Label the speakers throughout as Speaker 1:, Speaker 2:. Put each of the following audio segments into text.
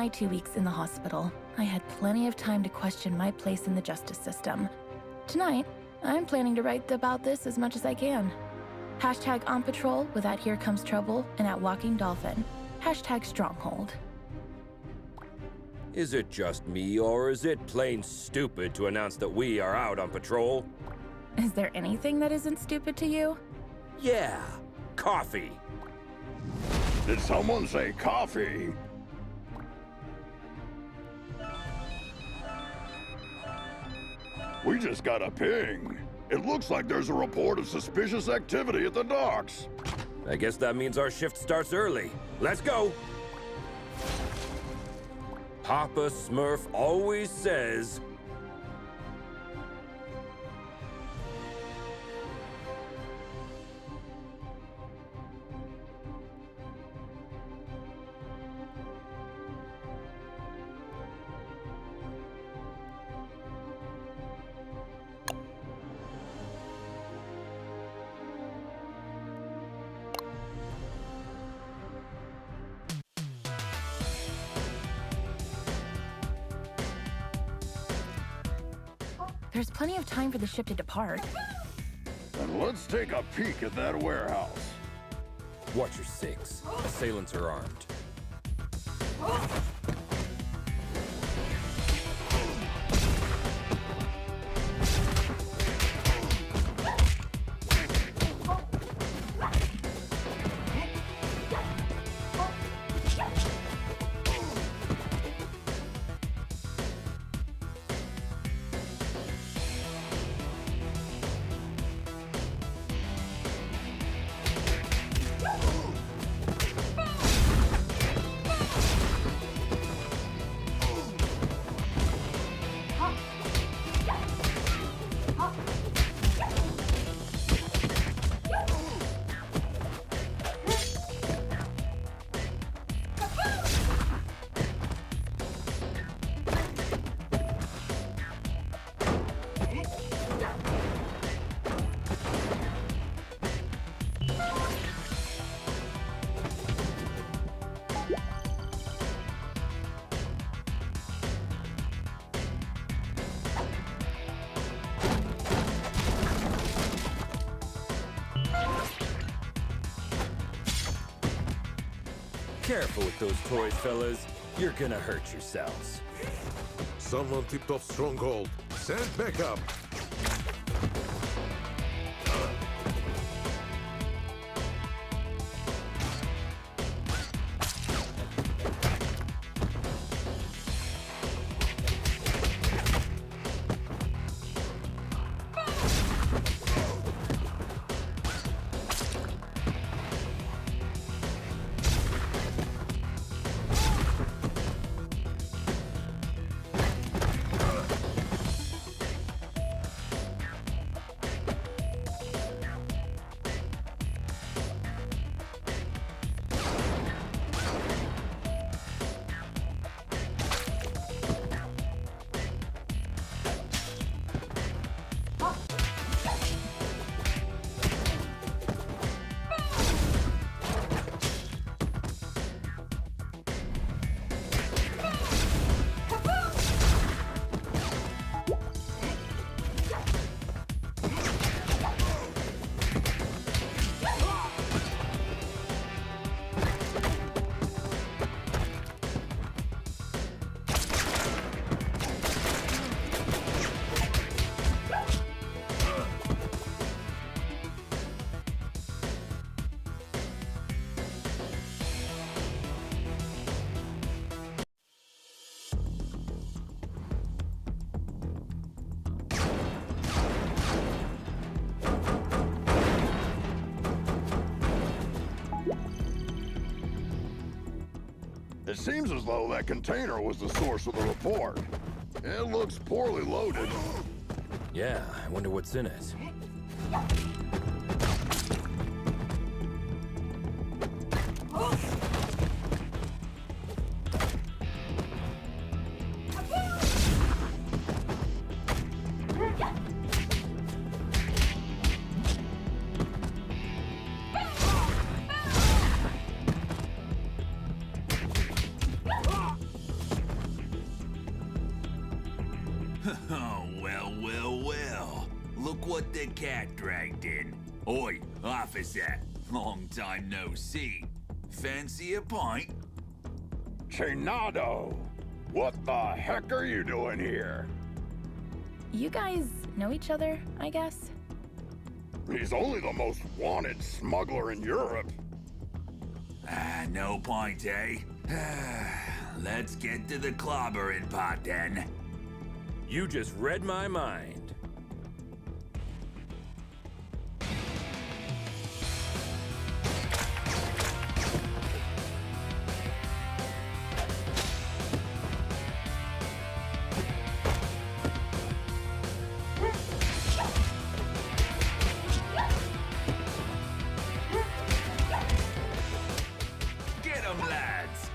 Speaker 1: my 2 weeks in the hospital, I had plenty of time to question my place in the justice system. Tonight, I'm planning to write about this as much as I can. Hashtag on patrol with at Here Comes Trouble and at Walking Dolphin. Hashtag Stronghold.
Speaker 2: Is it just me, or is it plain stupid to announce that we are out on patrol?
Speaker 1: Is there anything that isn't stupid to you?
Speaker 2: Yeah, coffee.
Speaker 3: Did someone say coffee? We just got a ping. It looks like there's a report of suspicious activity at the docks.
Speaker 2: I guess that means our shift starts early. Let's go! Papa Smurf always says...
Speaker 1: There's plenty of time for the ship to depart.
Speaker 3: And let's take a peek at that warehouse.
Speaker 2: Watch your six. Assailants are armed. Careful with those toys, fellas. You're gonna hurt yourselves.
Speaker 4: Someone tipped off Stronghold. Send backup.
Speaker 3: It seems as though that container was the source of the report. It looks poorly loaded.
Speaker 2: Yeah, I wonder what's in it.
Speaker 5: Oh, well. Look what the cat dragged in. Oi, officer. Long time no see. Fancy a pint?
Speaker 3: Chinado, what the heck are you doing here?
Speaker 1: You guys know each other, I guess?
Speaker 3: He's only the most wanted smuggler in Europe.
Speaker 5: No point, eh? Let's get to the clobbering pot then.
Speaker 2: You just read my mind.
Speaker 5: Get 'em, lads!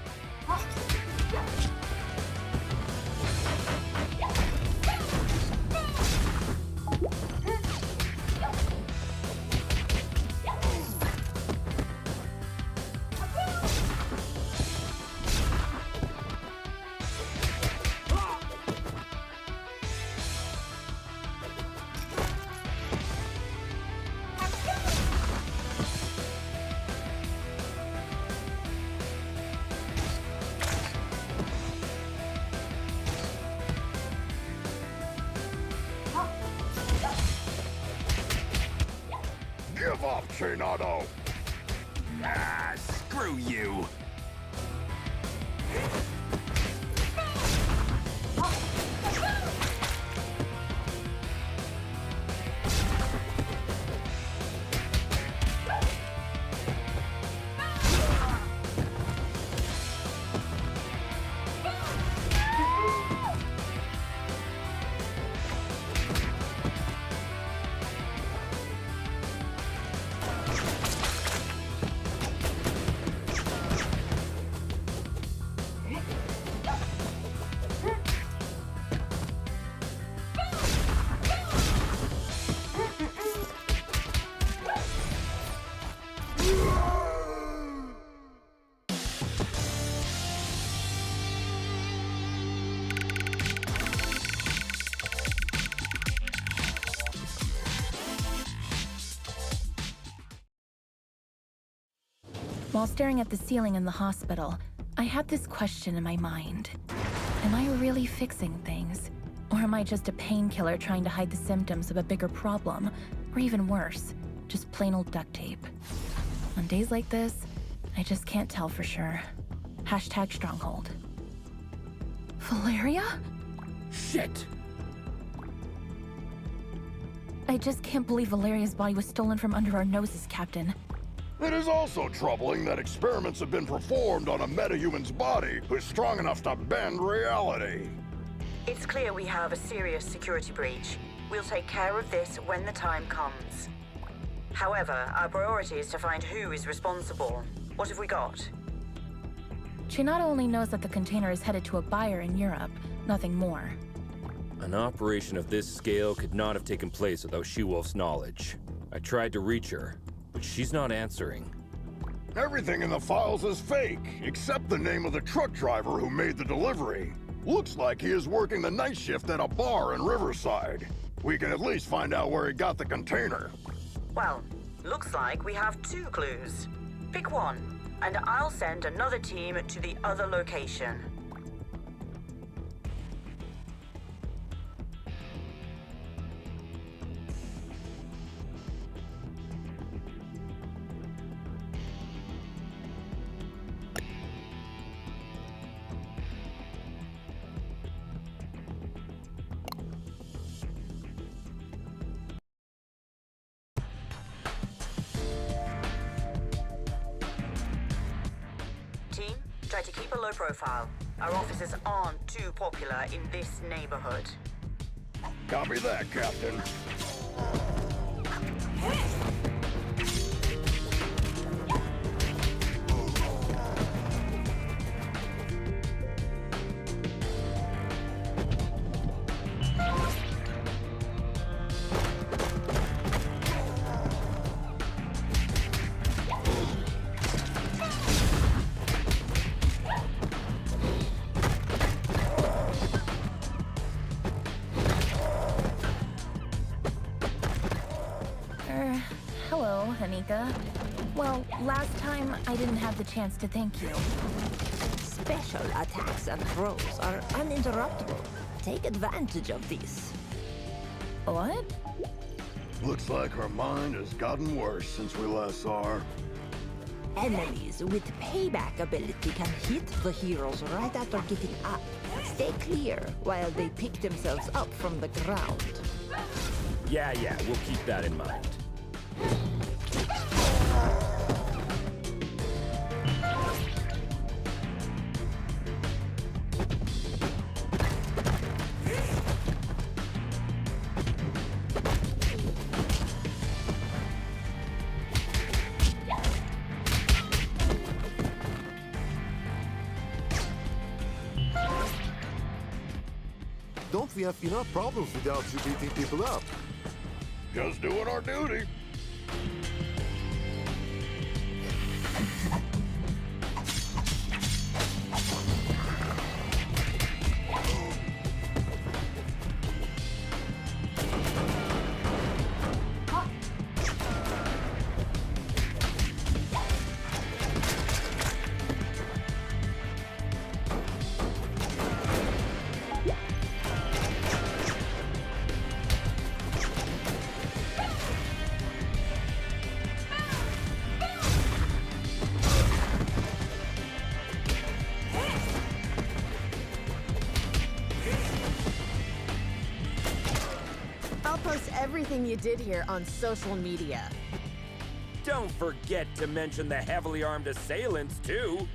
Speaker 3: Give up, Chinado.
Speaker 5: Ah, screw you!
Speaker 1: While staring at the ceiling in the hospital, I had this question in my mind. Am I really fixing things? Or am I just a painkiller trying to hide the symptoms of a bigger problem? Or even worse, just plain old duct tape. On days like this, I just can't tell for sure. Hashtag stronghold. Valeria?
Speaker 2: Shit!
Speaker 1: I just can't believe Valeria's body was stolen from under our noses, Captain.
Speaker 3: It is also troubling that experiments have been performed on a metahuman's body who's strong enough to bend reality.
Speaker 6: It's clear we have a serious security breach. We'll take care of this when the time comes. However, our priority is to find who is responsible. What have we got?
Speaker 1: Chinado only knows that the container is headed to a buyer in Europe, nothing more.
Speaker 2: An operation of this scale could not have taken place without She-Wolf's knowledge. I tried to reach her, but she's not answering.
Speaker 3: Everything in the files is fake, except the name of the truck driver who made the delivery. Looks like he is working the night shift at a bar in Riverside. We can at least find out where he got the container.
Speaker 6: Well, looks like we have 2 clues. Pick one, and I'll send another team to the other location. Team, try to keep a low profile. Our officers aren't too popular in this neighborhood.
Speaker 3: Copy that, Captain.
Speaker 1: Hanika. Well, last time I didn't have the chance to thank you.
Speaker 7: Special attacks and throws are uninterruptible. Take advantage of these.
Speaker 1: What?
Speaker 3: Looks like her mind has gotten worse since we last saw her.
Speaker 7: Enemies with payback ability can hit the heroes right after getting up. Stay clear while they pick themselves up from the ground.
Speaker 2: Yeah, we'll keep that in mind.
Speaker 4: Don't we have enough problems without you beating people up?
Speaker 3: Just doing our duty.
Speaker 8: I'll post everything you did here on social media.
Speaker 2: Don't forget to mention the heavily armed assailants, too.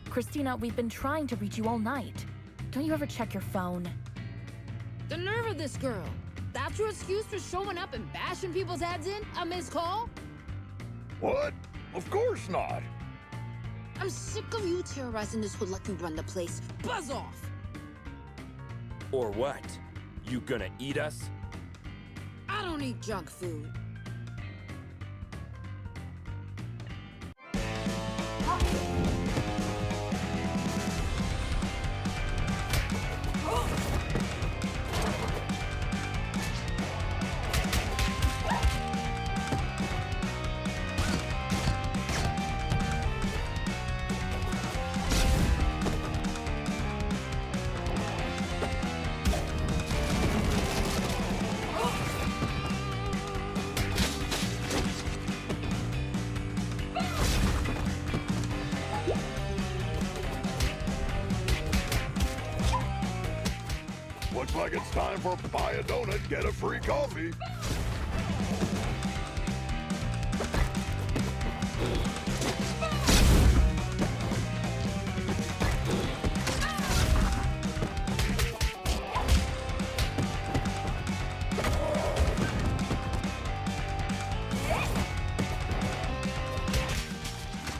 Speaker 1: Christina, we've been trying to reach you all night. Don't you ever check your phone?
Speaker 9: The nerve of this girl. That's your excuse for showing up and bashing people's heads in? A missed call?
Speaker 3: What? Of course not.
Speaker 9: I'm sick of you terrorizing this hood like you run the place. Buzz off!
Speaker 2: Or what? You gonna eat us?
Speaker 9: I don't eat junk food.
Speaker 3: like it's time for buy a donut, get a free coffee.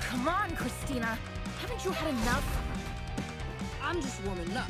Speaker 1: Come on, Christina. Haven't you had enough?
Speaker 9: I'm just warming up.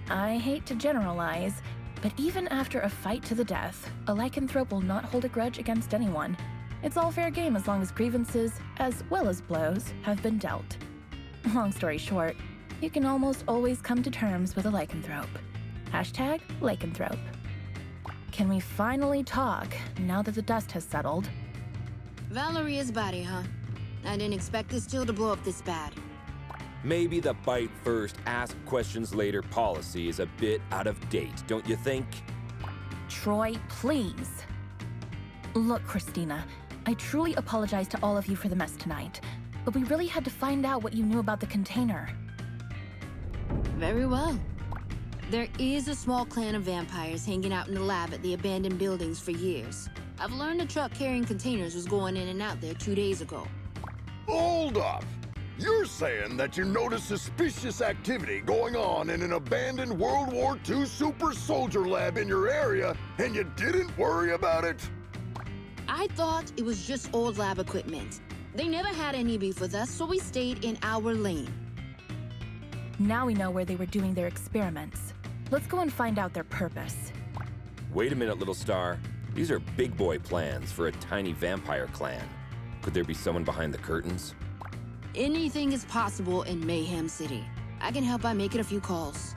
Speaker 1: I hate to generalize, but even after a fight to the death, a lycanthrope will not hold a grudge against anyone. It's all fair game as long as grievances, as well as blows, have been dealt. Long story short, you can almost always come to terms with a lycanthrope. Hashtag lycanthrope. Can we finally talk now that the dust has settled?
Speaker 9: Valeria's body, huh? I didn't expect this chill to blow up this bad.
Speaker 2: Maybe the bite first, ask questions later policy is a bit out of date, don't you think?
Speaker 1: Troy, please. Look, Christina, I truly apologize to all of you for the mess tonight, but we really had to find out what you knew about the container.
Speaker 9: Very well. There is a small clan of vampires hanging out in the lab at the abandoned buildings for years. I've learned a truck carrying containers was going in and out there 2 days ago.
Speaker 3: Hold up! You're saying that you noticed suspicious activity going on in an abandoned World War II super soldier lab in your area, and you didn't worry about it?
Speaker 9: I thought it was just old lab equipment. They never had any beef with us, so we stayed in our lane.
Speaker 1: Now we know where they were doing their experiments. Let's go and find out their purpose.
Speaker 2: Wait a minute, little star. These are big boy plans for a tiny vampire clan. Could there be someone behind the curtains?
Speaker 9: Anything is possible in Mayhem City. I can help by making a few calls.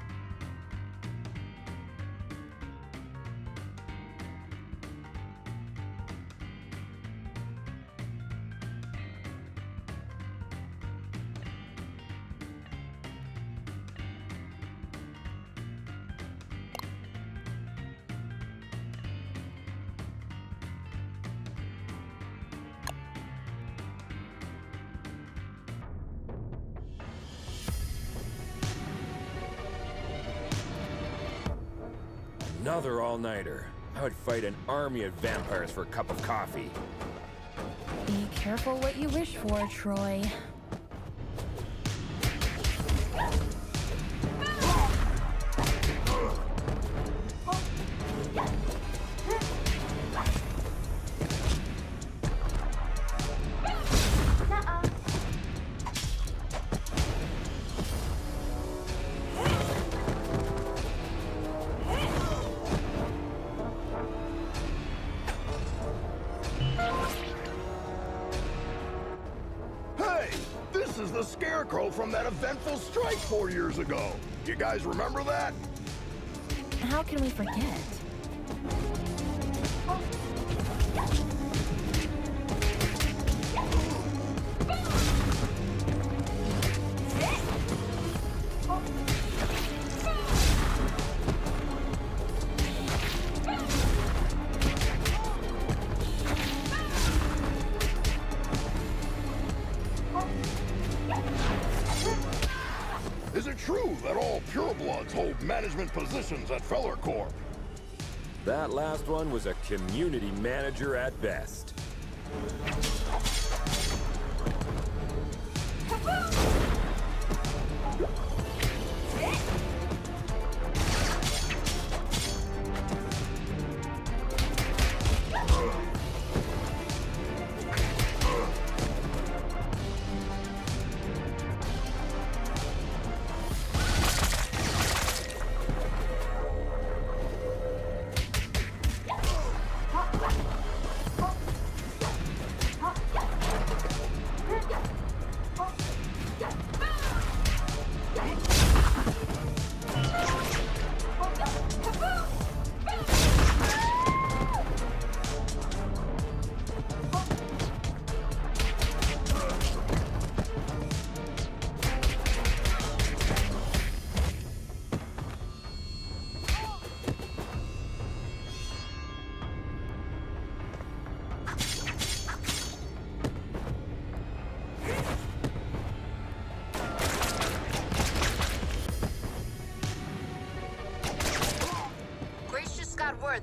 Speaker 2: Another all-nighter. I would fight an army of vampires for a cup of coffee.
Speaker 1: Be careful what you wish for, Troy.
Speaker 3: Scarecrow from that eventful strike 4 years ago. You guys remember that?
Speaker 1: How can we forget?
Speaker 3: Is it true that all purebloods hold management positions at Feller Corp?
Speaker 2: That last one was a community manager at best.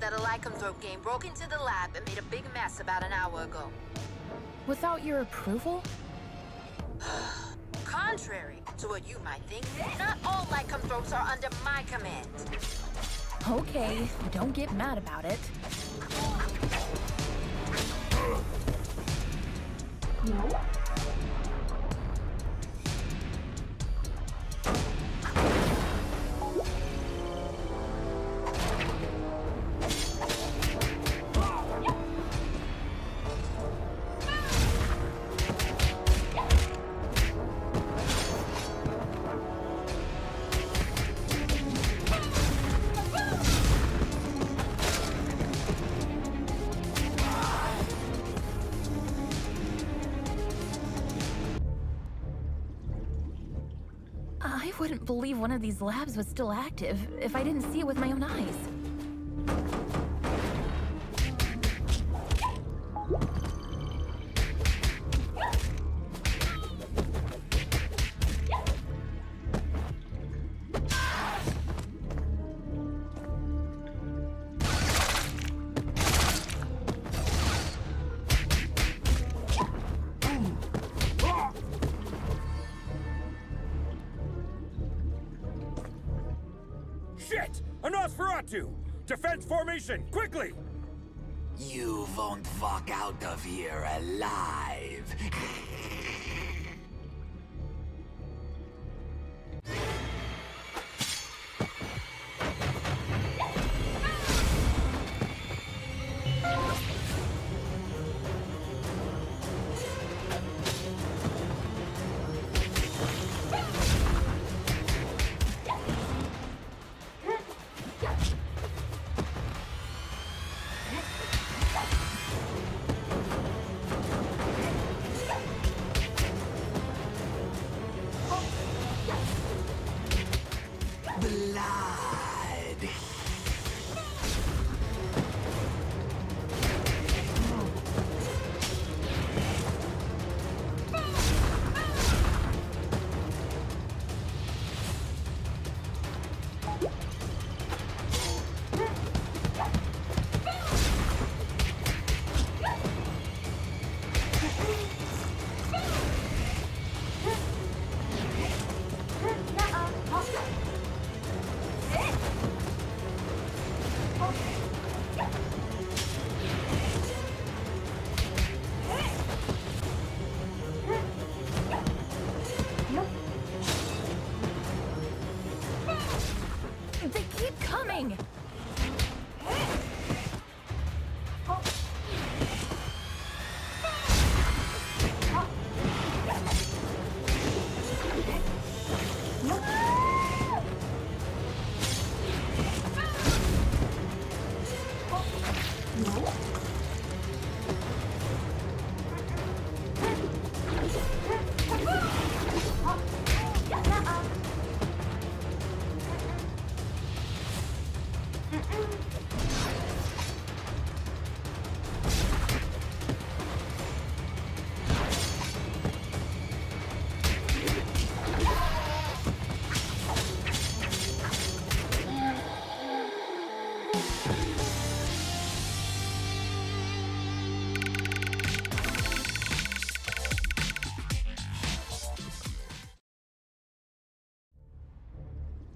Speaker 9: that a lycanthrope game broke into the lab and made a big mess about an hour ago.
Speaker 1: Without your approval?
Speaker 9: Contrary to what you might think, not all lycanthropes are under my command.
Speaker 1: Okay, don't get mad about it. I wouldn't believe one of these labs was still active if I didn't see it with my own eyes.
Speaker 2: Shit! A Nosferatu! Defense formation, quickly!
Speaker 5: You won't walk out of here alive. Blood.
Speaker 1: They keep coming!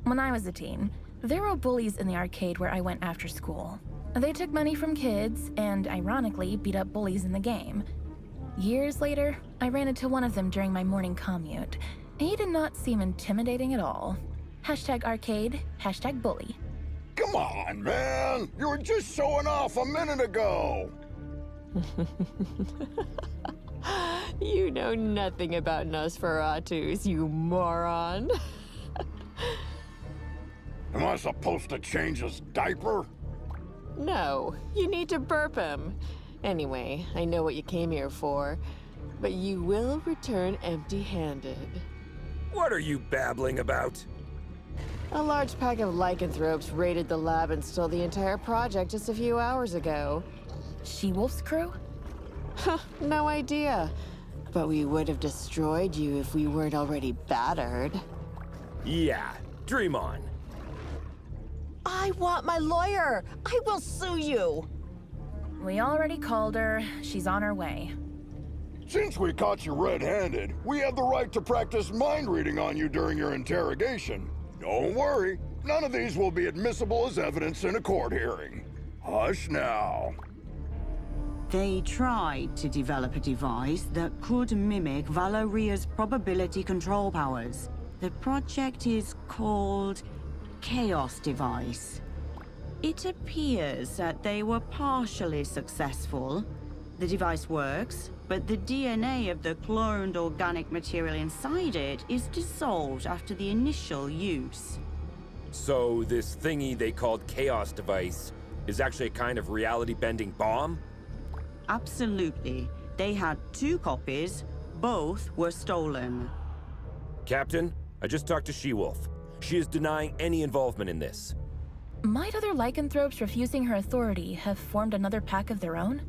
Speaker 1: When I was a teen, there were bullies in the arcade where I went after school. They took money from kids and, ironically, beat up bullies in the game. Years later, I ran into one of them during my morning commute. He did not seem intimidating at all. #arcade, #bully.
Speaker 3: Come on, man! You were just showing off a minute ago!
Speaker 10: You know nothing about Nosferatus, you moron.
Speaker 3: Am I supposed to change his diaper?
Speaker 10: No, you need to burp him. Anyway, I know what you came here for, but you will return empty-handed.
Speaker 2: What are you babbling about?
Speaker 10: A large pack of lycanthropes raided the lab and stole the entire project just a few hours ago.
Speaker 1: She-Wolf's crew?
Speaker 10: No idea. But we would have destroyed you if we weren't already battered.
Speaker 2: Yeah, dream on.
Speaker 8: I want my lawyer! I will sue you!
Speaker 1: We already called her. She's on her way.
Speaker 3: Since we caught you red-handed, we have the right to practice mind reading on you during your interrogation. Don't worry, none of these will be admissible as evidence in a court hearing. Hush now.
Speaker 11: They tried to develop a device that could mimic Valeria's probability control powers. The project is called Chaos Device. It appears that they were partially successful. The device works, but the DNA of the cloned organic material inside it is dissolved after the initial use.
Speaker 2: So this thingy they called Chaos Device is actually a kind of reality-bending bomb?
Speaker 11: Absolutely. They had 2 copies. Both were stolen.
Speaker 2: Captain, I just talked to She-Wolf. She is denying any involvement in this.
Speaker 1: Might other lycanthropes refusing her authority have formed another pack of their own?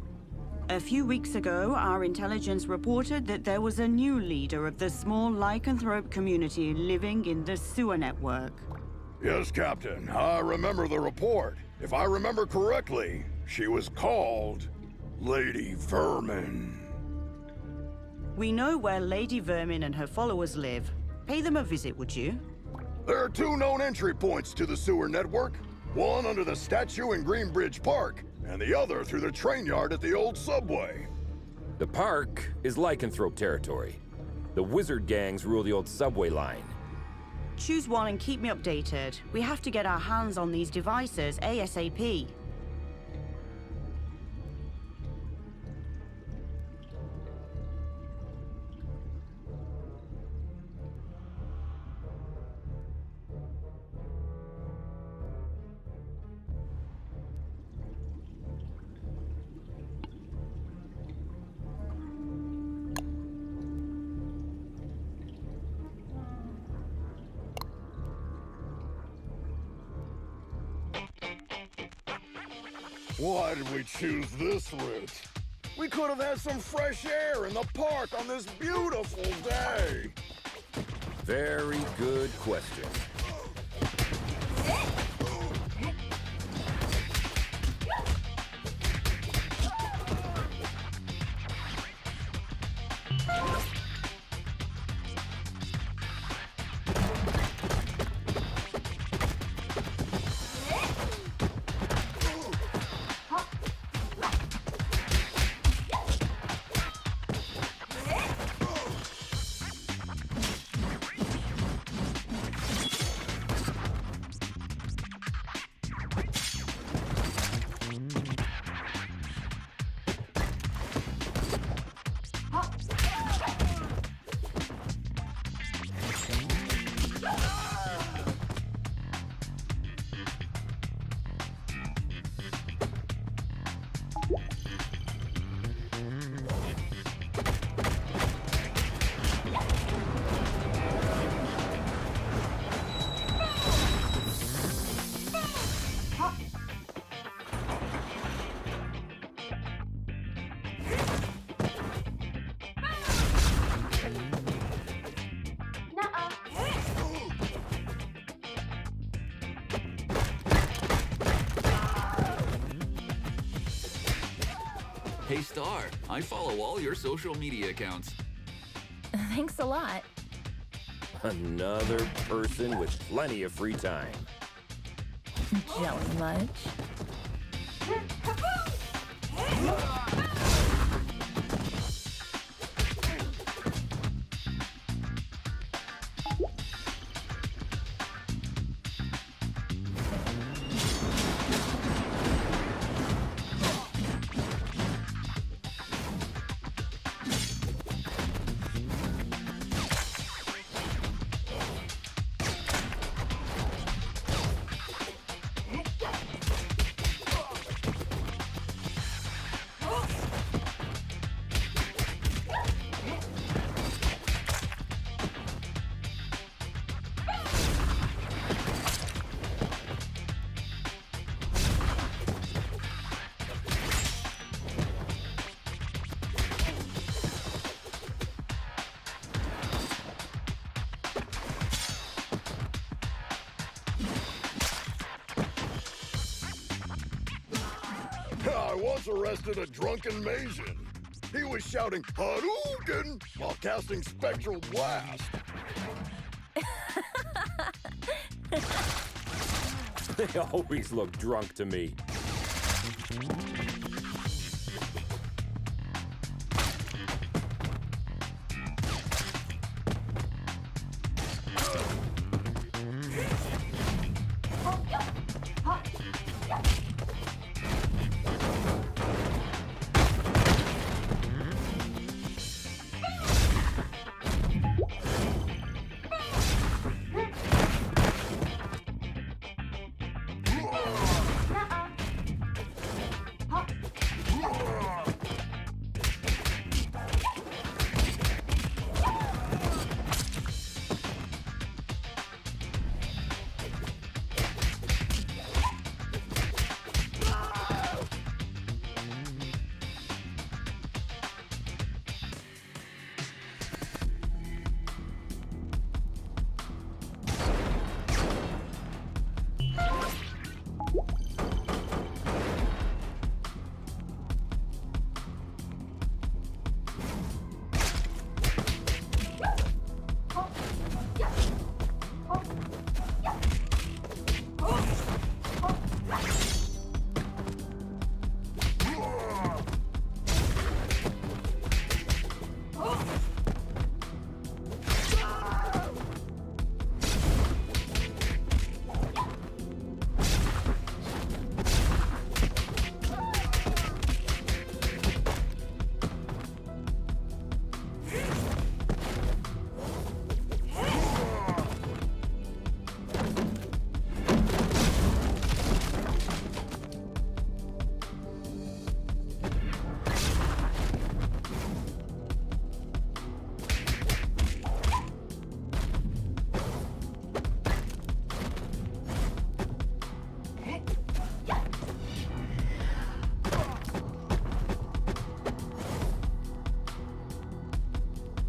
Speaker 11: A few weeks ago, our intelligence reported that there was a new leader of the small lycanthrope community living in the sewer network.
Speaker 3: Yes, Captain, I remember the report. If I remember correctly, she was called Lady Vermin.
Speaker 11: We know where Lady Vermin and her followers live. Pay them a visit, would you?
Speaker 3: There are 2 known entry points to the sewer network. One under the statue in Greenbridge Park, and the other through the train yard at the old subway.
Speaker 2: The park is lycanthrope territory. The wizard gangs rule the old subway line.
Speaker 11: Choose one and keep me updated. We have to get our hands on these devices ASAP.
Speaker 3: Why did we choose this route? We could have had some fresh air in the park on this beautiful day.
Speaker 2: Very good question.
Speaker 5: Hey Star, I follow all your social media accounts.
Speaker 1: Thanks a lot.
Speaker 2: Another person with plenty of free time.
Speaker 1: Jelly much?
Speaker 3: once arrested a drunken Mason. He was shouting Hadouken while casting spectral blast.
Speaker 2: They always look drunk to me.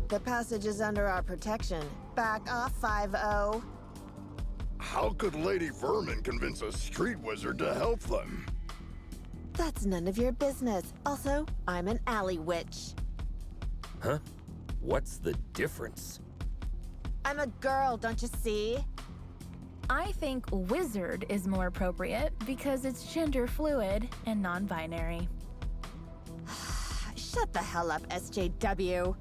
Speaker 8: The passage is under our protection. Back off, 5-0.
Speaker 3: How could Lady Vermin convince a street wizard to help them?
Speaker 8: That's none of your business. Also, I'm an alley witch.
Speaker 2: Huh? What's the difference?
Speaker 8: I'm a girl, don't you see?
Speaker 1: I think wizard is more appropriate because it's gender fluid and non-binary.
Speaker 8: Shut the hell up, SJW.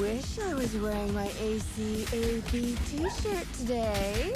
Speaker 8: Wish I was wearing my ACAB t-shirt today.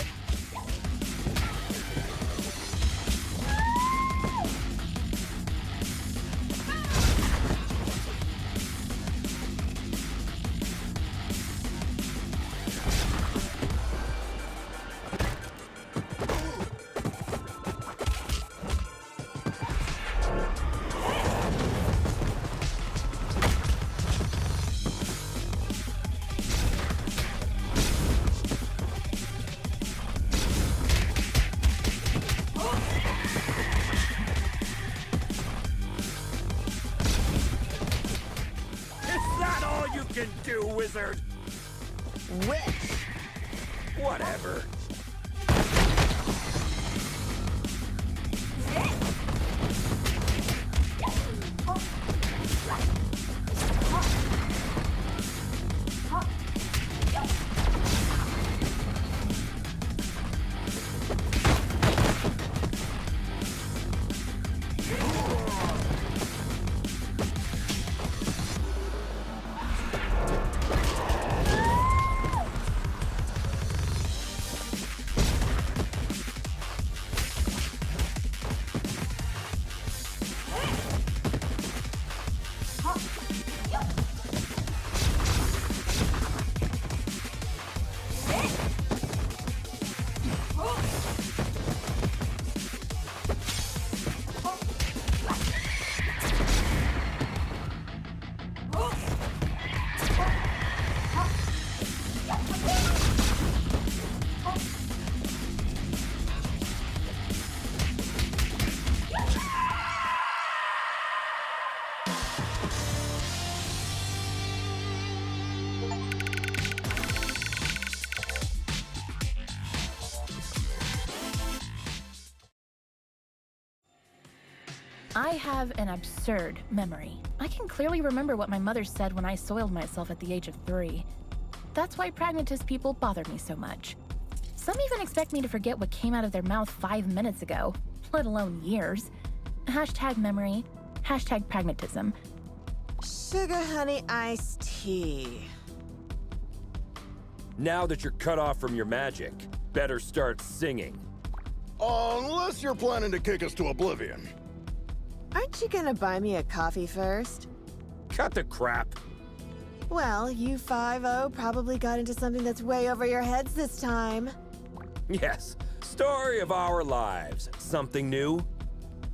Speaker 2: Do, wizard!
Speaker 8: Witch!
Speaker 2: Whatever.
Speaker 1: I have an absurd memory. I can clearly remember what my mother said when I soiled myself at the age of 3. That's why pragmatist people bother me so much. Some even expect me to forget what came out of their mouth 5 minutes ago, let alone years. Hashtag memory, hashtag pragmatism.
Speaker 8: Sugar honey iced tea.
Speaker 2: Now that you're cut off from your magic, better start singing.
Speaker 3: Unless you're planning to kick us to oblivion.
Speaker 8: Aren't you gonna buy me a coffee first?
Speaker 2: Cut the crap.
Speaker 8: Well, you 5-0 probably got into something that's way over your heads this time.
Speaker 2: Yes, story of our lives. Something new?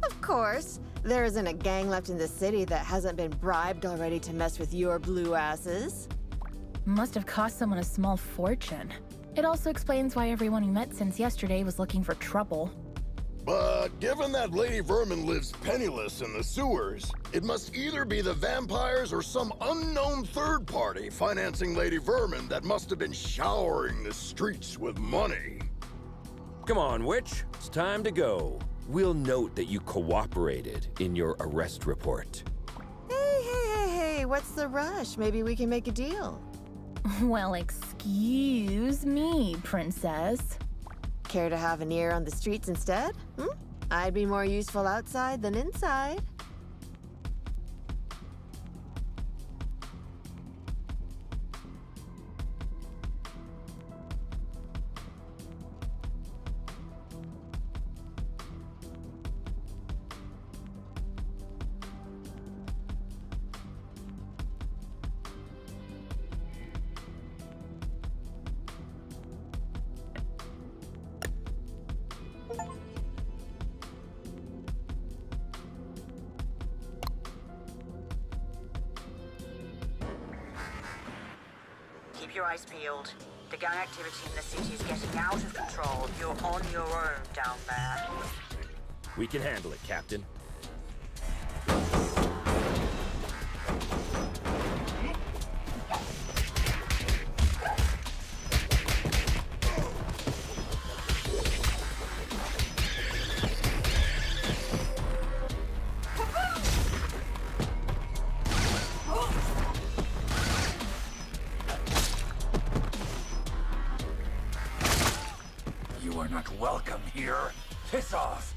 Speaker 8: Of course. There isn't a gang left in the city that hasn't been bribed already to mess with your blue asses.
Speaker 1: Must have cost someone a small fortune. It also explains why everyone you met since yesterday was looking for trouble.
Speaker 3: But given that Lady Vermin lives penniless in the sewers, it must either be the vampires or some unknown third party financing Lady Vermin that must have been showering the streets with money.
Speaker 2: Come on, witch. It's time to go. We'll note that you cooperated in your arrest report.
Speaker 8: Hey, what's the rush? Maybe we can make a deal.
Speaker 1: Well, excuse me, princess.
Speaker 8: Care to have an ear on the streets instead? I'd be more useful outside than inside.
Speaker 6: Keep your eyes peeled. The gang activity in the city is getting out of control. You're on your own down there.
Speaker 2: We can handle it, Captain.
Speaker 5: You are not welcome here. Piss off!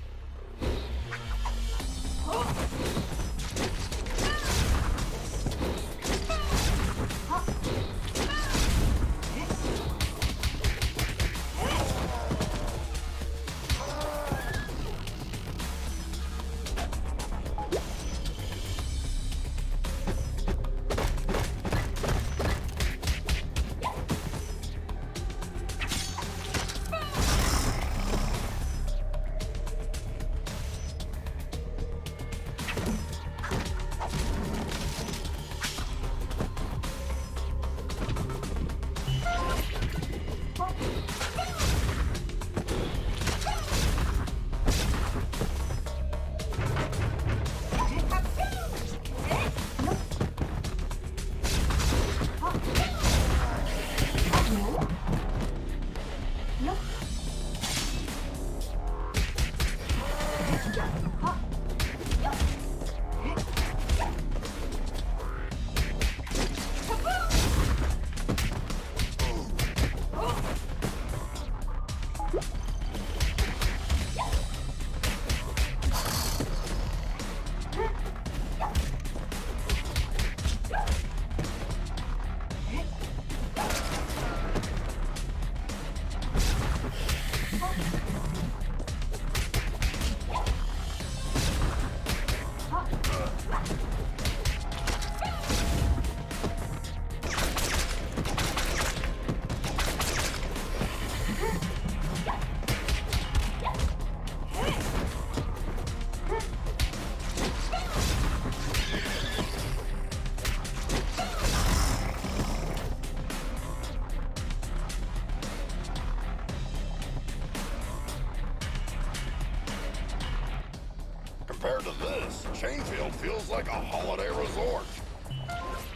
Speaker 3: Compared to this, Chainfield feels like a holiday resort.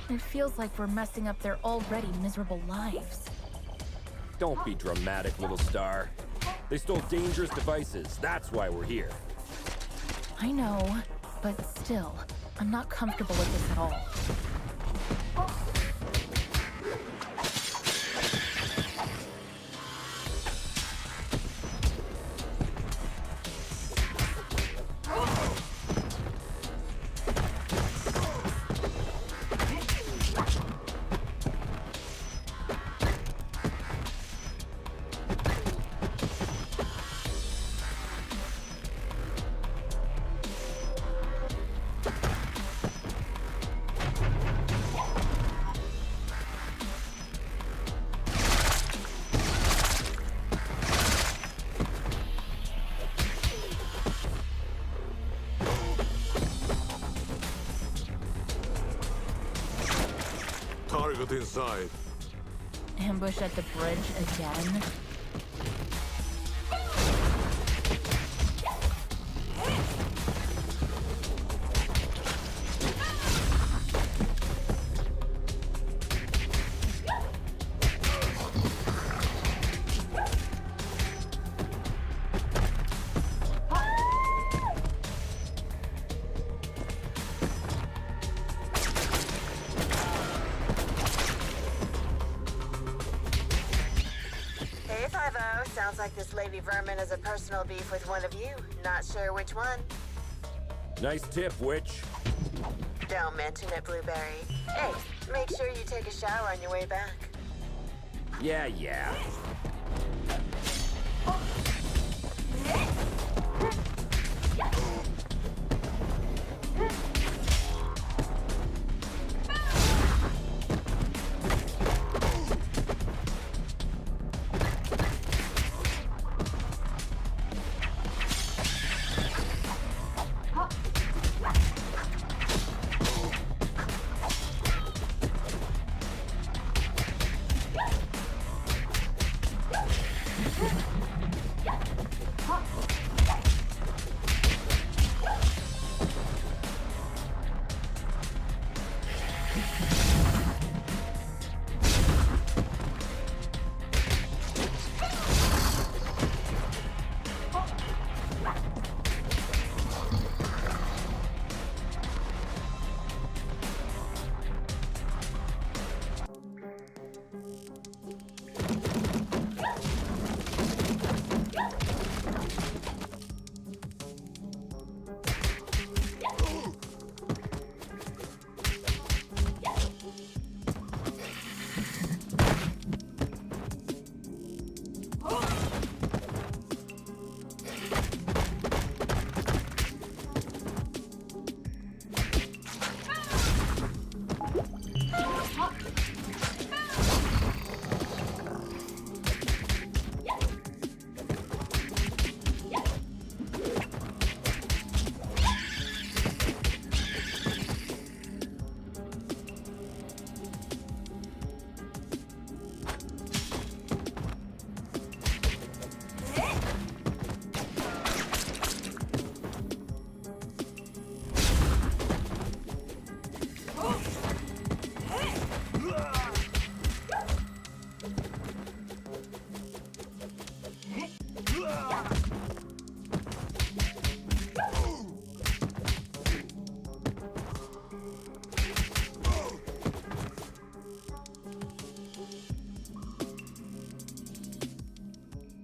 Speaker 1: It feels like we're messing up their already miserable lives.
Speaker 2: Don't be dramatic, little star. They stole dangerous devices. That's why we're here.
Speaker 1: I know. but still, I'm not comfortable with this at all.
Speaker 4: Target inside.
Speaker 1: Ambush at the bridge again?
Speaker 8: Hey, 5-0. Sounds like this Lady Vermin has a personal beef with one of you. Not sure which one.
Speaker 2: Nice tip, witch.
Speaker 8: Don't mention it, Blueberry. Hey, make sure you take a shower on your way back.
Speaker 2: Yeah, yeah.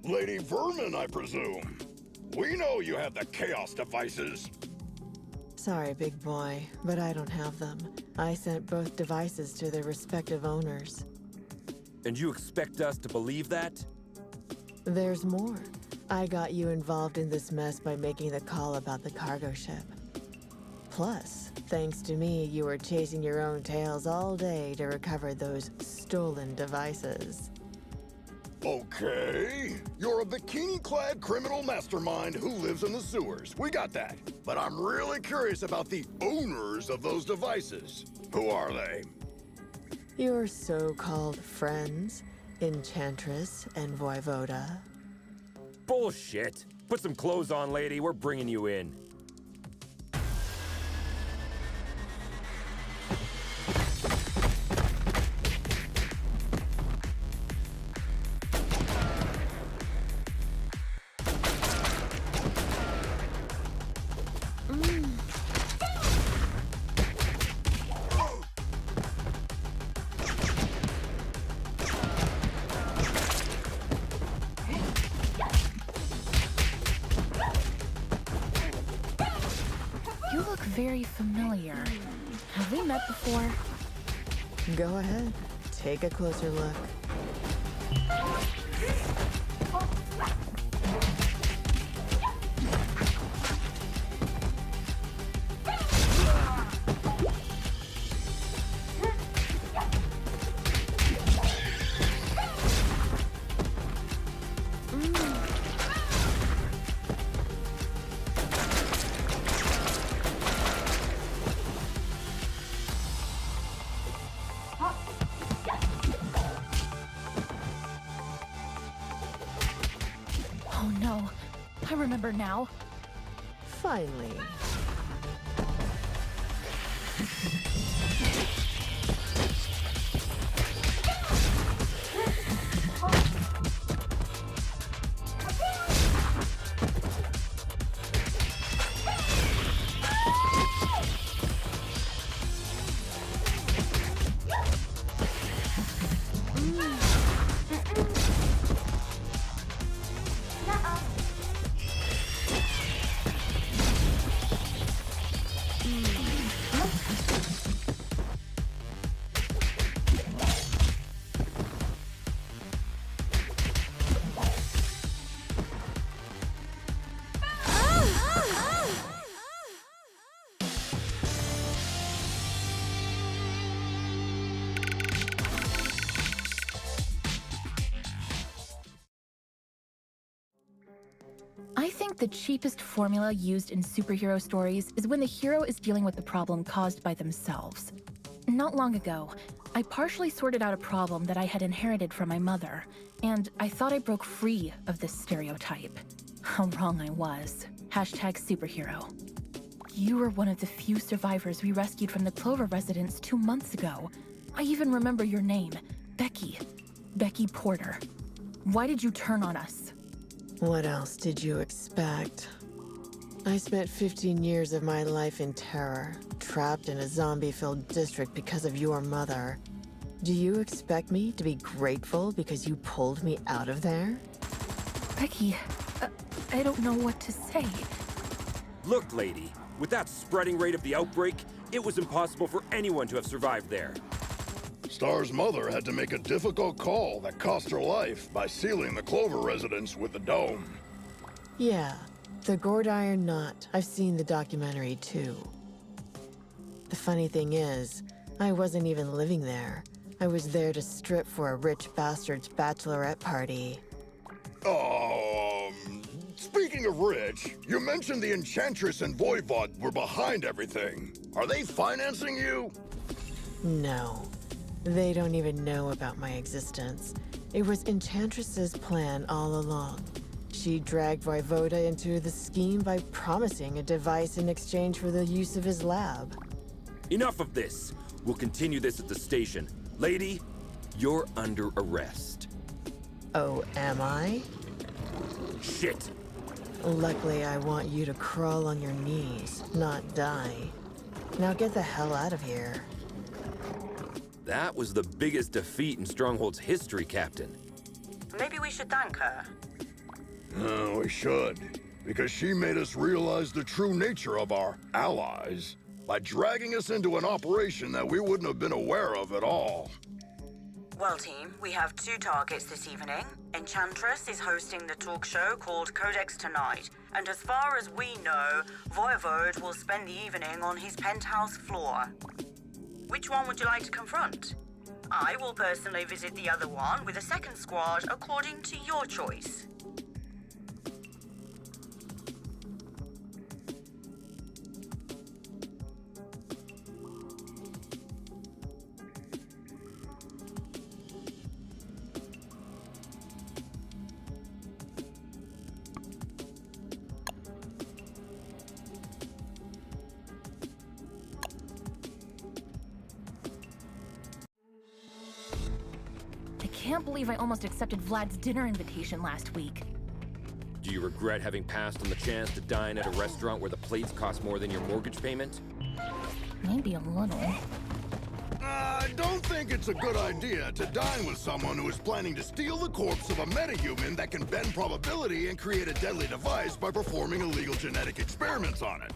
Speaker 3: Lady Vermin, I presume. We know you have the Chaos devices.
Speaker 8: Sorry, big boy, but I don't have them. I sent both devices to their respective owners.
Speaker 2: And you expect us to believe that?
Speaker 8: There's more. I got you involved in this mess by making the call about the cargo ship. Plus, thanks to me, you were chasing your own tails all day to recover those stolen devices.
Speaker 3: Okay, you're a bikini-clad criminal mastermind who lives in the sewers. We got that. But I'm really curious about the owners of those devices. Who are they?
Speaker 8: Your so-called friends, Enchantress and Voivoda.
Speaker 2: Bullshit. Put some clothes on, lady. We're bringing you in.
Speaker 1: very familiar. Have we met before?
Speaker 8: Go ahead. Take a closer look.
Speaker 1: Oh no, I remember now.
Speaker 8: Finally.
Speaker 1: I think the cheapest formula used in superhero stories is when the hero is dealing with the problem caused by themselves. Not long ago, I partially sorted out a problem that I had inherited from my mother, and I thought I broke free of this stereotype. How wrong I was. #superhero. You were one of the few survivors we rescued from the Clover residence 2 months ago. I even remember your name, Becky. Becky Porter. Why did you turn on us?
Speaker 8: What else did you expect? I spent 15 years of my life in terror, trapped in a zombie-filled district because of your mother. Do you expect me to be grateful because you pulled me out of there?
Speaker 1: Becky, I don't know what to say.
Speaker 2: Look, lady, with that spreading rate of the outbreak, it was impossible for anyone to have survived there.
Speaker 3: Star's mother had to make a difficult call that cost her life by sealing the Clover residence with the dome.
Speaker 8: Yeah, the gourd iron knot. I've seen the documentary too. The funny thing is, I wasn't even living there. I was there to strip for a rich bastard's bachelorette party.
Speaker 3: Speaking of rich, you mentioned the Enchantress and Voivod were behind everything. Are they financing you?
Speaker 8: No. They don't even know about my existence. It was Enchantress's plan all along. She dragged Voivoda into the scheme by promising a device in exchange for the use of his lab.
Speaker 2: Enough of this. We'll continue this at the station. Lady, you're under arrest.
Speaker 8: Oh, am I?
Speaker 2: Shit.
Speaker 8: Luckily, I want you to crawl on your knees, not die. Now get the hell out of here.
Speaker 2: That was the biggest defeat in Stronghold's history, Captain.
Speaker 6: Maybe we should thank her.
Speaker 3: We should, because she made us realize the true nature of our allies by dragging us into an operation that we wouldn't have been aware of at all.
Speaker 6: Well, team, we have 2 targets this evening. Enchantress is hosting the talk show called Codex tonight, and as far as we know, Voivod will spend the evening on his penthouse floor. Which one would you like to confront? I will personally visit the other one with a second squad according to your choice.
Speaker 1: I can't believe I almost accepted Vlad's dinner invitation last week.
Speaker 2: Do you regret having passed on the chance to dine at a restaurant where the plates cost more than your mortgage payment?
Speaker 1: Maybe a little.
Speaker 3: I don't think it's a good idea to dine with someone who is planning to steal the corpse of a metahuman that can bend probability and create a deadly device by performing illegal genetic experiments on it.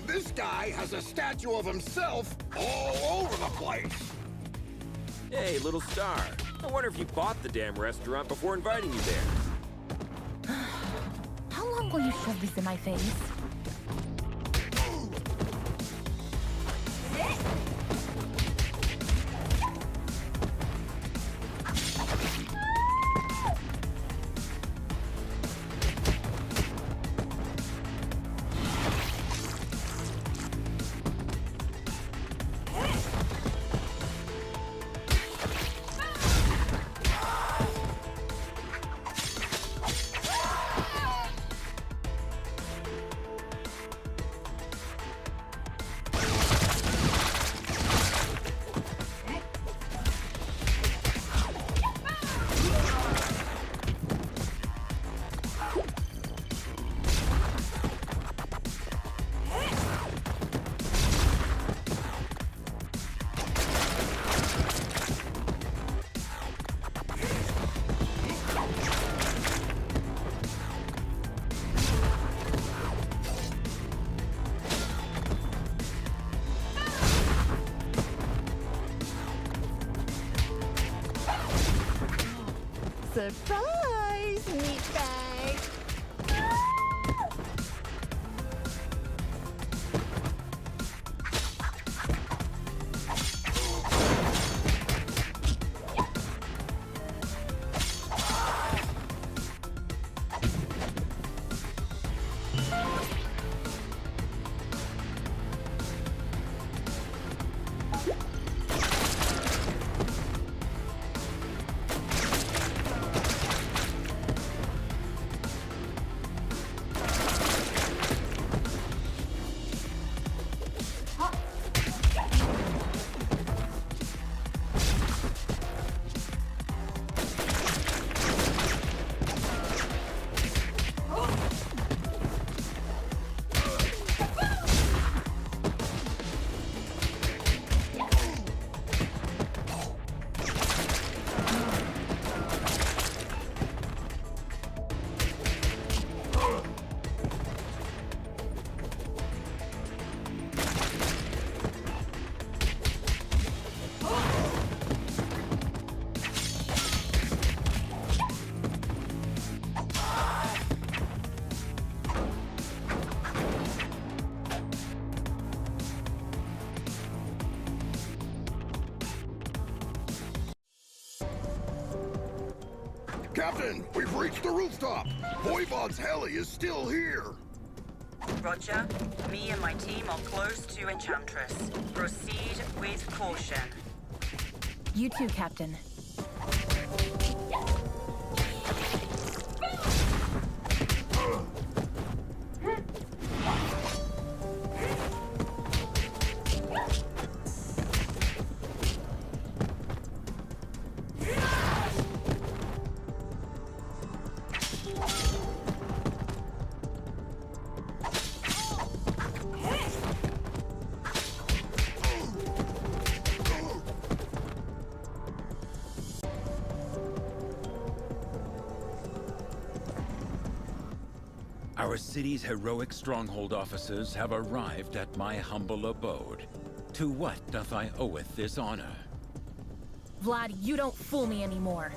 Speaker 3: This guy has a statue of himself all over the place.
Speaker 2: Hey, little star. I wonder if you bought the damn restaurant before inviting you there.
Speaker 1: How long will you shove this in my face?
Speaker 7: Surprise, meatbag!
Speaker 3: Captain, we've reached the rooftop. Voivod's heli is still here.
Speaker 6: Roger. Me and my team are close to Enchantress. Proceed with caution.
Speaker 1: You too, Captain.
Speaker 12: Our city's heroic stronghold officers have arrived at my humble abode. To what doth I oweth this honor?
Speaker 1: Vlad, you don't fool me anymore.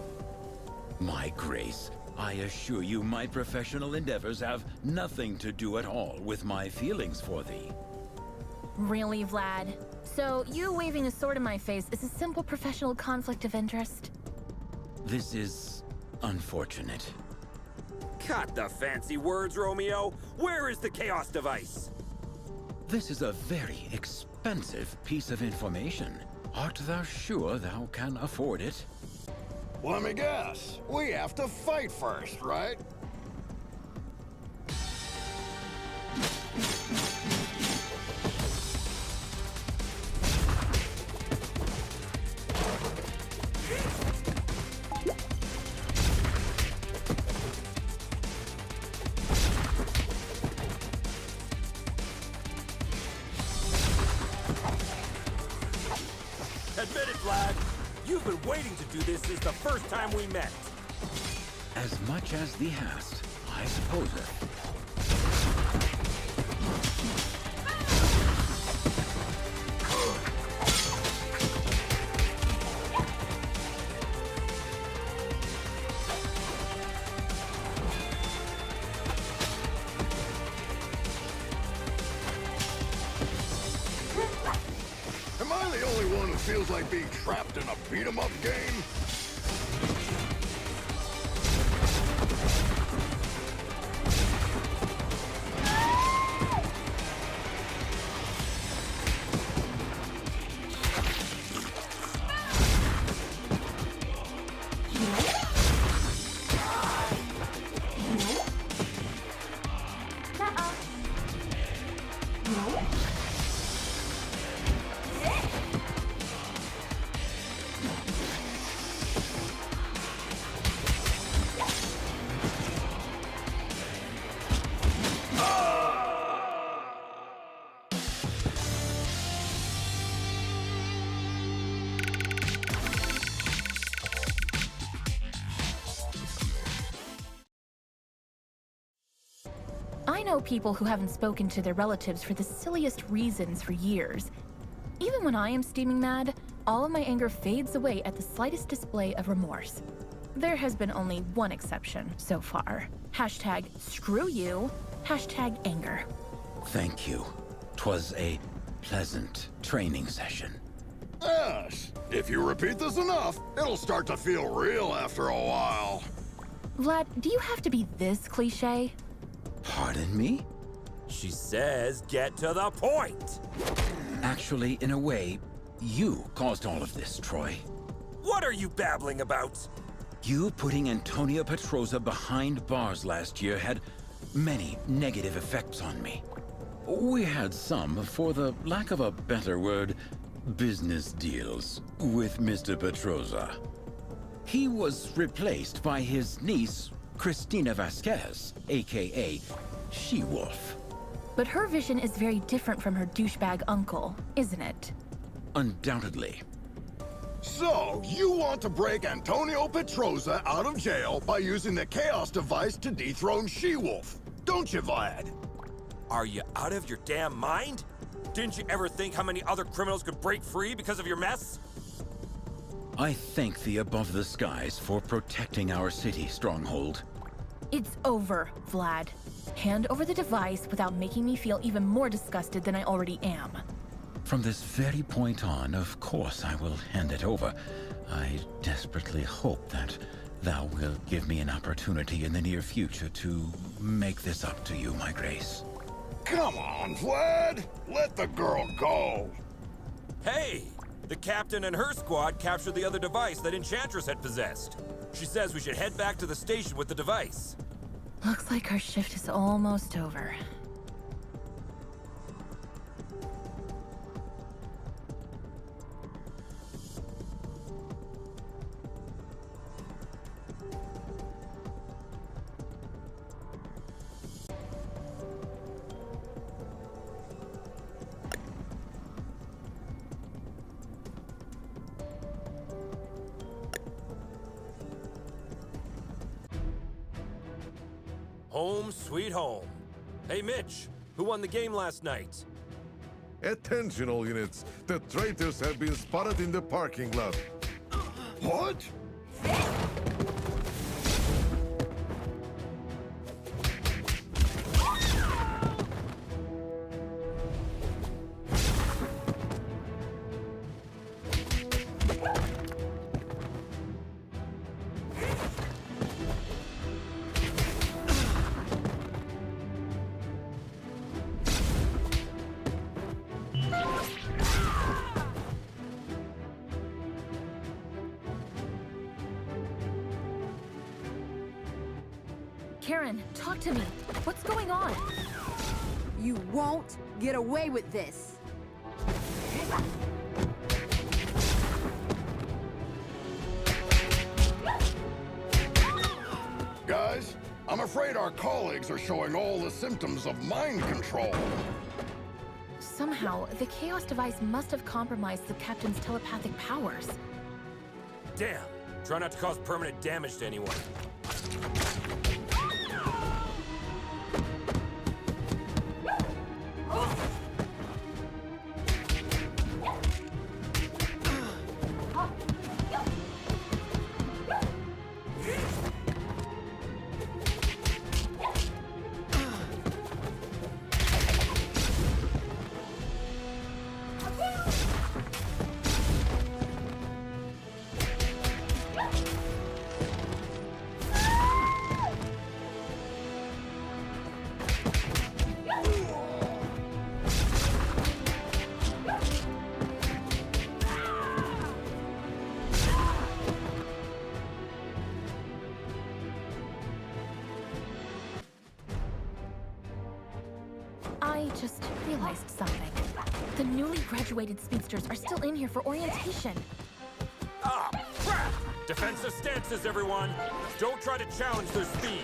Speaker 12: My grace, I assure you my professional endeavors have nothing to do at all with my feelings for thee.
Speaker 1: Really, Vlad? So, you waving a sword in my face is a simple professional conflict of interest?
Speaker 12: This is unfortunate.
Speaker 2: Cut the fancy words, Romeo. Where is the chaos device?
Speaker 12: This is a very expensive piece of information. Art thou sure thou can afford it?
Speaker 3: Let me guess. We have to fight first, right?
Speaker 2: Admit it, Vlad. You've been waiting to do this since the first time we met.
Speaker 12: As much as thee hast, I suppose it.
Speaker 3: Am I the only one who feels like being trapped in a beat-em-up game?
Speaker 1: I know people who haven't spoken to their relatives for the silliest reasons for years. Even when I am steaming mad, all of my anger fades away at the slightest display of remorse. There has been only one exception so far. Hashtag screw you, hashtag anger.
Speaker 12: Thank you. 'Twas a pleasant training session.
Speaker 3: Yes. If you repeat this enough, it'll start to feel real after a while.
Speaker 1: Vlad, do you have to be this cliche?
Speaker 12: Pardon me?
Speaker 2: She says get to the point.
Speaker 12: Actually, in a way, you caused all of this, Troy.
Speaker 2: What are you babbling about?
Speaker 12: You putting Antonia Petroza behind bars last year had many negative effects on me. We had some, for the lack of a better word, business deals with Mr. Petroza. He was replaced by his niece, Cristina Vasquez, aka She-Wolf.
Speaker 1: But her vision is very different from her douchebag uncle, isn't it?
Speaker 12: Undoubtedly.
Speaker 3: So, you want to break Antonio Petroza out of jail by using the Chaos device to dethrone She-Wolf, don't you, Vlad?
Speaker 2: Are you out of your damn mind? Didn't you ever think how many other criminals could break free because of your mess?
Speaker 12: I thank the above the skies for protecting our city stronghold.
Speaker 1: It's over, Vlad. Hand over the device without making me feel even more disgusted than I already am.
Speaker 12: From this very point on, of course I will hand it over. I desperately hope that thou wilt give me an opportunity in the near future to make this up to you, my grace.
Speaker 3: Come on, Vlad! Let the girl go!
Speaker 2: Hey! The captain and her squad captured the other device that Enchantress had possessed. She says we should head back to the station with the device.
Speaker 1: Looks like our shift is almost over.
Speaker 2: Home sweet home. Hey, Mitch, who won the game last night?
Speaker 4: Attention all units. The traitors have been spotted in the parking lot.
Speaker 3: What?
Speaker 1: Karen, talk to me. What's going on?
Speaker 13: You won't get away with this.
Speaker 3: Guys, I'm afraid our colleagues are showing all the symptoms of mind control.
Speaker 1: Somehow, the Chaos device must have compromised the Captain's telepathic powers.
Speaker 2: Damn. Try not to cause permanent damage to anyone.
Speaker 1: I just realized something. The newly graduated speedsters are still in here for orientation.
Speaker 2: Ah, crap! Defensive stances, everyone! Don't try to challenge their speed!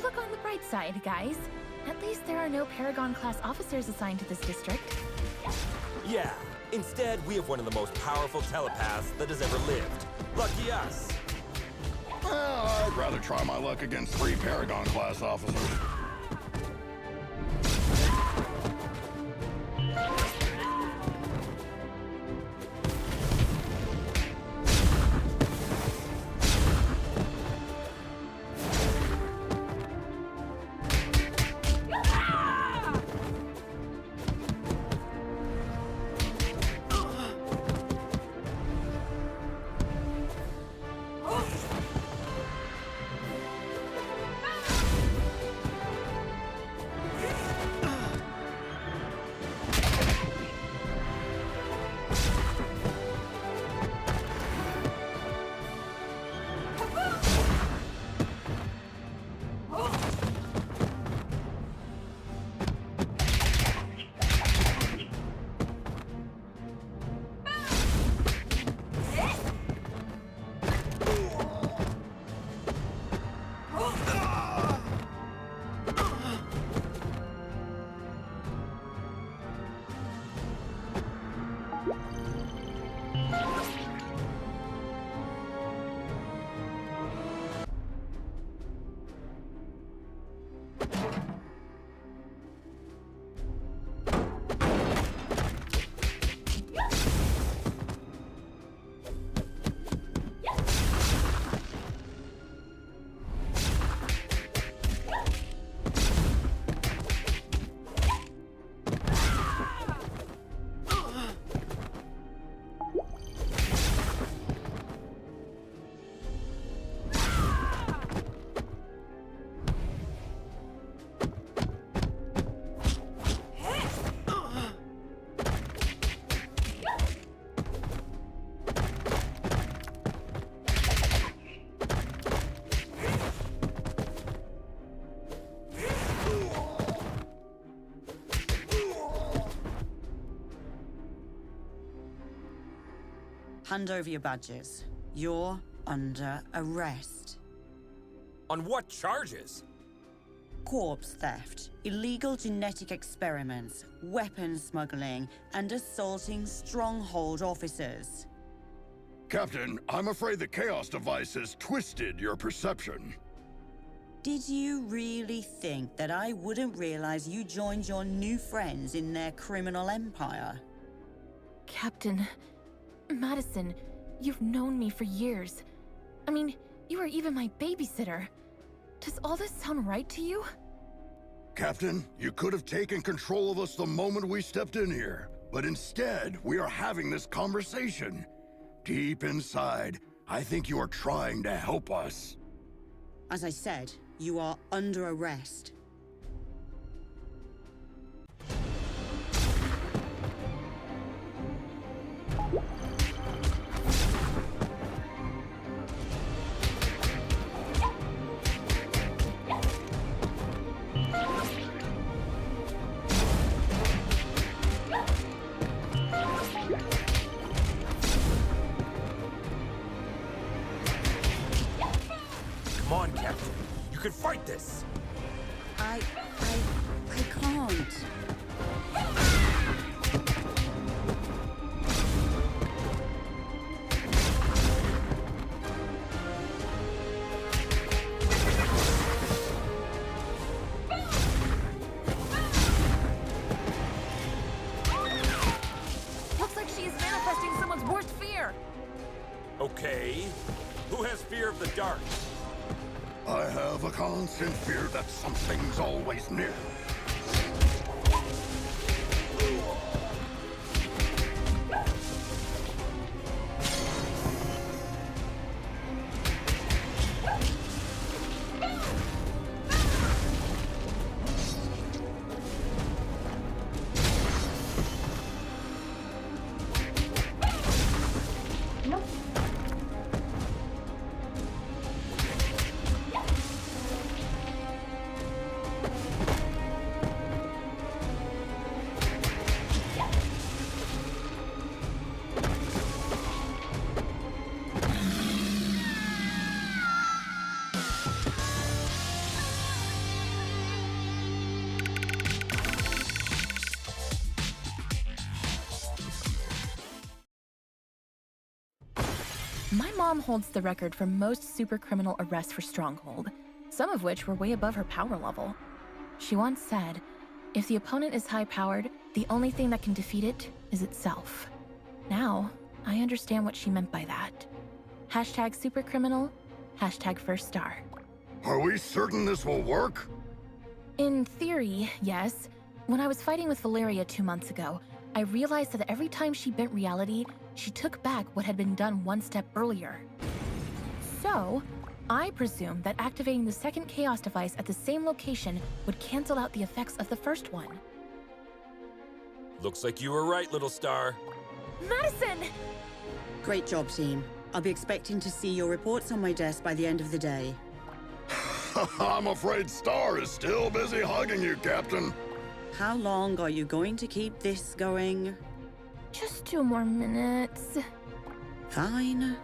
Speaker 1: Look on the bright side, guys. At least there are no Paragon-class officers assigned to this district.
Speaker 2: Yeah, instead we have one of the most powerful telepaths that has ever lived. Lucky us!
Speaker 3: Well, I'd rather try my luck against 3 Paragon-class officers.
Speaker 11: Hand over your badges. You're under arrest.
Speaker 2: On what charges?
Speaker 11: Corpse theft, illegal genetic experiments, weapons smuggling, and assaulting Stronghold officers.
Speaker 3: Captain, I'm afraid the Chaos device has twisted your perception.
Speaker 11: Did you really think that I wouldn't realize you joined your new friends in their criminal empire?
Speaker 1: Captain, Madison, you've known me for years. I mean, you were even my babysitter. Does all this sound right to you?
Speaker 3: Captain, you could have taken control of us the moment we stepped in here. But instead, we are having this conversation. Deep inside, I think you are trying to help us.
Speaker 11: As I said, you are under arrest.
Speaker 2: Come on, Captain. You can fight this.
Speaker 11: I can't.
Speaker 1: Looks like she's manifesting someone's worst fear.
Speaker 2: Okay. Who has fear of the dark?
Speaker 3: I have a constant fear that something's always near.
Speaker 1: My mom holds the record for most super criminal arrests for Stronghold, some of which were way above her power level. She once said, if the opponent is high-powered, the only thing that can defeat it is itself. Now, I understand what she meant by that. Hashtag supercriminal, hashtag first star.
Speaker 3: Are we certain this will work?
Speaker 1: In theory, yes. When I was fighting with Valeria 2 months ago, I realized that every time she bent reality, she took back what had been done one step earlier. So, I presume that activating the second Chaos device at the same location would cancel out the effects of the first one.
Speaker 2: Looks like you were right, little star.
Speaker 1: Madison!
Speaker 11: Great job, team. I'll be expecting to see your reports on my desk by the end of the day.
Speaker 3: I'm afraid Star is still busy hugging you, Captain.
Speaker 11: How long are you going to keep this going?
Speaker 1: Just 2 more minutes.
Speaker 11: Fine.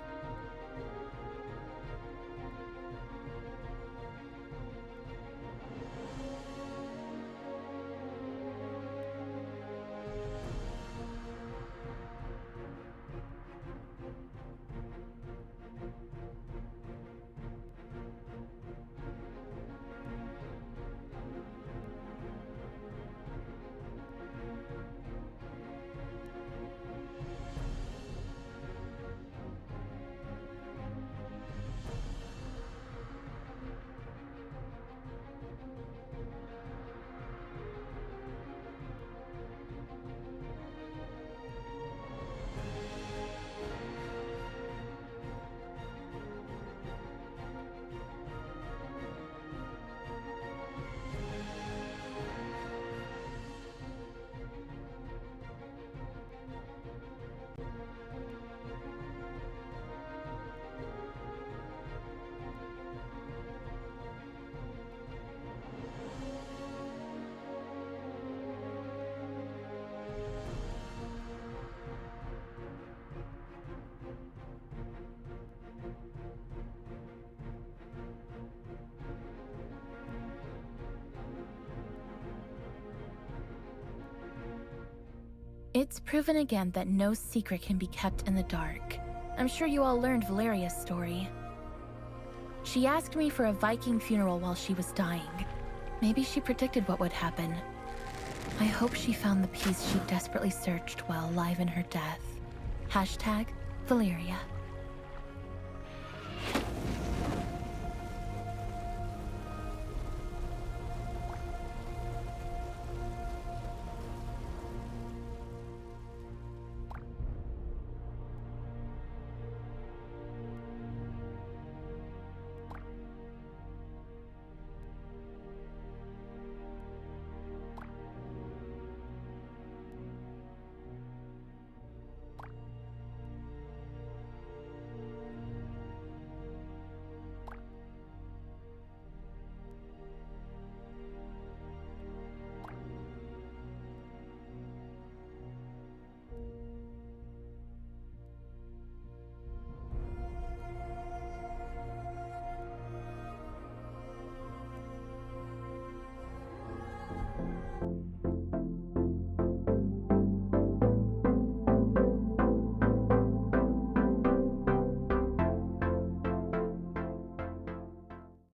Speaker 1: It's proven again that no secret can be kept in the dark. I'm sure you all learned Valeria's story. She asked me for a Viking funeral while she was dying. Maybe she predicted what would happen. I hope she found the peace she desperately searched while alive in her death. #Valeria.